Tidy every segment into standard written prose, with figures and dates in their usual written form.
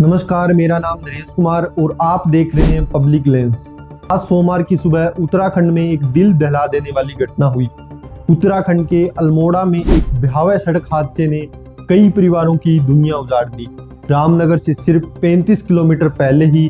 नमस्कार, मेरा नाम नरेश कुमार और आप देख रहे हैं पब्लिक लेंस। आज सोमवार की सुबह उत्तराखंड में एक दिल दहला देने वाली घटना हुई। उत्तराखंड के अल्मोड़ा में एक भयावह सड़क हादसे ने कई परिवारों की दुनिया उजाड़ दी। रामनगर से सिर्फ 35 किलोमीटर पहले ही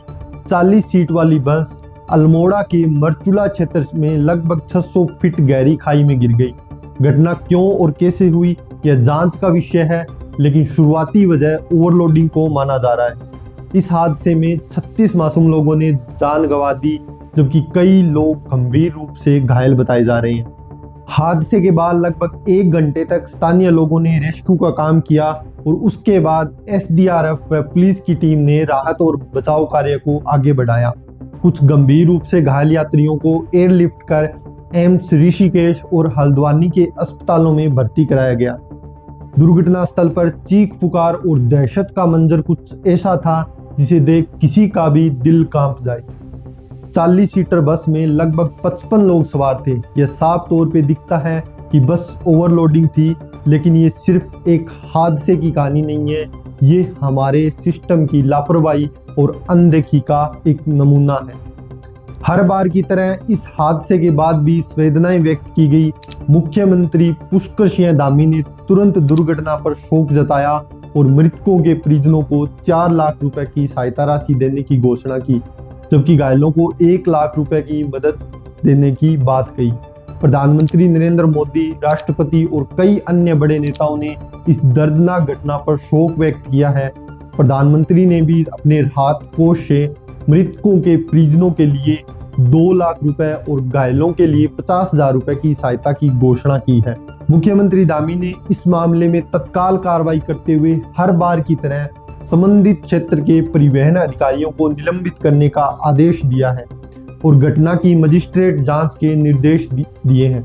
40 सीट वाली बस अल्मोड़ा के मरचुला क्षेत्र में लगभग 600 फीट गहरी खाई में गिर गई। घटना क्यों और कैसे हुई यह जांच का विषय है, लेकिन शुरुआती वजह ओवरलोडिंग को माना जा रहा है। इस हादसे में 36 मासूम लोगों ने जान गंवा दी, जबकि कई लोग गंभीर रूप से घायल बताए जा रहे हैं। हादसे के बाद लगभग 1 घंटे तक स्थानीय लोगों ने रेस्क्यू का काम किया और उसके बाद एसडीआरएफ व पुलिस की टीम ने राहत और बचाव कार्य को आगे बढ़ाया। कुछ गंभीर रूप से घायल यात्रियों को एयरलिफ्ट कर एम्स ऋषिकेश और हल्द्वानी के अस्पतालों में भर्ती कराया गया। दुर्घटना स्थल पर चीख पुकार और दहशत का मंजर कुछ ऐसा था जिसे देख किसी का भी दिल कांप जाए। 40 सीटर बस में लगभग 55 लोग सवार थे। यह साफ तौर पे दिखता है कि बस ओवरलोडिंग थी, लेकिन ये सिर्फ एक हादसे की कहानी नहीं है, ये हमारे सिस्टम की लापरवाही और अनदेखी का एक नमूना है। हर बार की तरह इस हादसे के बाद भी संवेदनाएं व्यक्त की गई। मुख्यमंत्री पुष्कर सिंह धामी ने तुरंत दुर्घटना पर शोक जताया और मृतकों के परिजनों को 4 लाख रुपए की सहायता राशि देने की घोषणा की, जबकि घायलों को 1 लाख रुपए की मदद देने की बात कही। प्रधानमंत्री नरेंद्र मोदी, राष्ट्रपति और कई अन्य बड़े नेताओं ने इस दर्दनाक घटना पर शोक व्यक्त किया है। प्रधानमंत्री ने भी अपने राहत कोष से मृतकों के परिजनों के लिए 2 लाख रुपए और घायलों के लिए 50,000 रुपए की सहायता की घोषणा की है। मुख्यमंत्री धामी ने इस मामले में तत्काल कार्रवाई करते हुए हर बार की तरह संबंधित क्षेत्र के परिवहन अधिकारियों को निलंबित करने का आदेश दिया है और घटना की मजिस्ट्रेट जांच के निर्देश दिए हैं।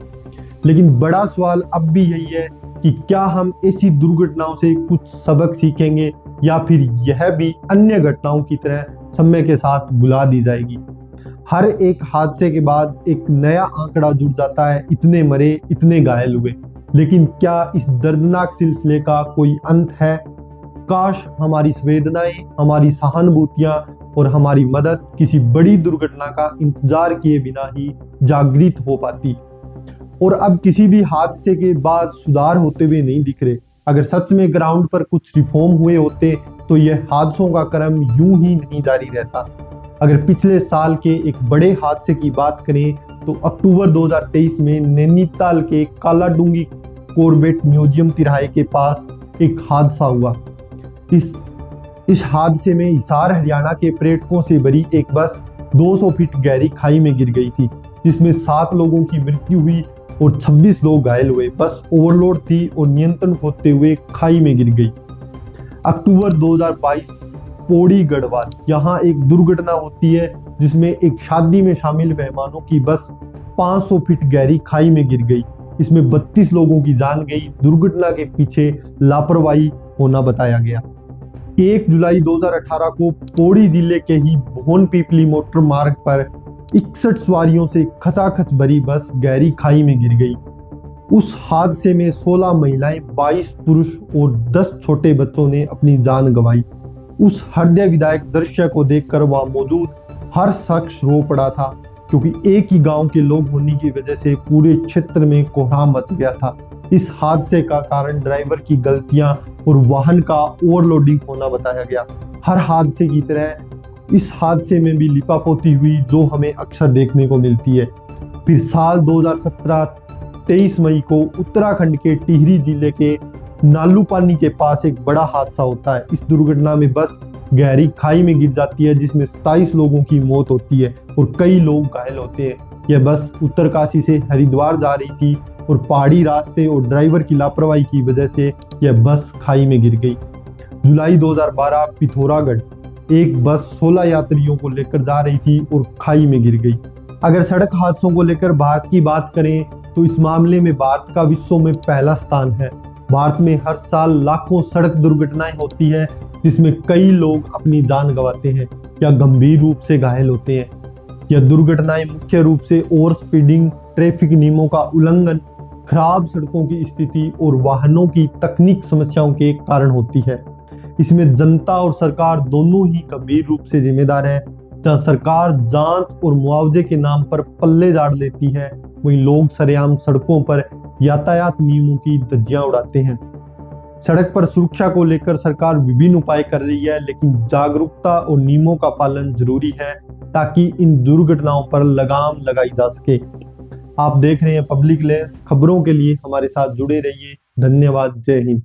लेकिन बड़ा सवाल अब भी यही है कि क्या हम ऐसी दुर्घटनाओं से कुछ सबक सीखेंगे या फिर यह भी अन्य घटनाओं की तरह समय के साथ भुला दी जाएगी। हर एक हादसे के बाद एक नया आंकड़ा जुड़ जाता है, इतने मरे, इतने घायल हुए। लेकिन क्या इस दर्दनाक सिलसिले का कोई अंत है? काश हमारी संवेदनाएं, हमारी सहानुभूतियां और हमारी मदद किसी बड़ी दुर्घटना का इंतजार किए बिना ही जागृत हो पाती। और अब किसी भी हादसे के बाद सुधार होते हुए नहीं दिख रहे। अगर सच में ग्राउंड पर कुछ रिफॉर्म हुए होते तो यह हादसों का क्रम यूं ही नहीं जारी रहता। अगर पिछले साल के एक बड़े हादसे की बात करें तो अक्टूबर 2023 में नैनीताल के कालाडूंगी कॉर्बेट म्यूजियम तिराहे के पास एक हादसा हुआ। इस हादसे में हिसार हरियाणा के पर्यटकों से भरी एक बस 200 फीट गहरी खाई में गिर गई थी, जिसमें 7 लोगों की मृत्यु हुई और 26 लोग घायल हुए। बस ओवरलोड थी और नियंत्रण खोते हुए खाई में गिर गई। अक्टूबर 2022 पौड़ी गढ़वाल, यहाँ एक दुर्घटना होती है जिसमें एक शादी में शामिल मेहमानों की बस 500 फीट गहरी खाई में गिर गई। इसमें 32 लोगों की जान गई। दुर्घटना के पीछे लापरवाही होना बताया गया। 1 जुलाई 2018 को पौड़ी जिले के ही भोन पीपली मोटर मार्ग पर 61 सवारियों से खचाखच भरी बस गहरी खाई में गिर गई। उस हादसे में 16 महिलाएं, 22 पुरुष और 10 छोटे बच्चों ने अपनी जान गंवाई। उस हृदय विदायक दृश्य को देखकर वहां मौजूद हर शख्स रो पड़ा था, क्योंकि एक ही गांव के लोग होने की वजह से पूरे क्षेत्र में कोहराम मच गया था। इस हादसे का कारण ड्राइवर की गलतियां और वाहन का ओवरलोडिंग होना बताया गया। हर हादसे की तरह इस हादसे में भी लिपापोती हुई, जो हमें अक्सर देखने को मिलती है। फिर साल 2017 23 मई को उत्तराखंड के टिहरी जिले के नालूपानी के पास एक बड़ा हादसा होता है। इस दुर्घटना में बस गहरी खाई में गिर जाती है, जिसमें 27 लोगों की मौत होती है और कई लोग घायल होते हैं। यह बस उत्तरकाशी से हरिद्वार जा रही थी और पहाड़ी रास्ते और ड्राइवर की लापरवाही की वजह से यह बस खाई में गिर गई। जुलाई 2012 पिथौरागढ़, एक बस 16 यात्रियों को लेकर जा रही थी और खाई में गिर गई। अगर सड़क हादसों को लेकर भारत की बात करें तो इस मामले में भारत का विश्व में पहला स्थान है। भारत में हर साल लाखों सड़क दुर्घटनाएं होती है, जिसमें कई लोग अपनी जान गंवाते हैं या गंभीर रूप से घायल होते हैं। यह दुर्घटनाएं मुख्य रूप से ओवर स्पीडिंग, ट्रैफिक नियमों का उल्लंघन, खराब सड़कों की स्थिति और वाहनों की तकनीक समस्याओं के कारण होती है। इसमें जनता और सरकार दोनों ही गंभीर रूप से जिम्मेदार है। जहां सरकार जांच और मुआवजे के नाम पर पल्ले झाड़ लेती है, वहीं लोग सरेआम सड़कों पर यातायात नियमों की धज्जियां उड़ाते हैं। सड़क पर सुरक्षा को लेकर सरकार विभिन्न उपाय कर रही है, लेकिन जागरूकता और नियमों का पालन जरूरी है ताकि इन दुर्घटनाओं पर लगाम लगाई जा सके। आप देख रहे हैं पब्लिक लेंस। खबरों के लिए हमारे साथ जुड़े रहिए। धन्यवाद। जय हिंद।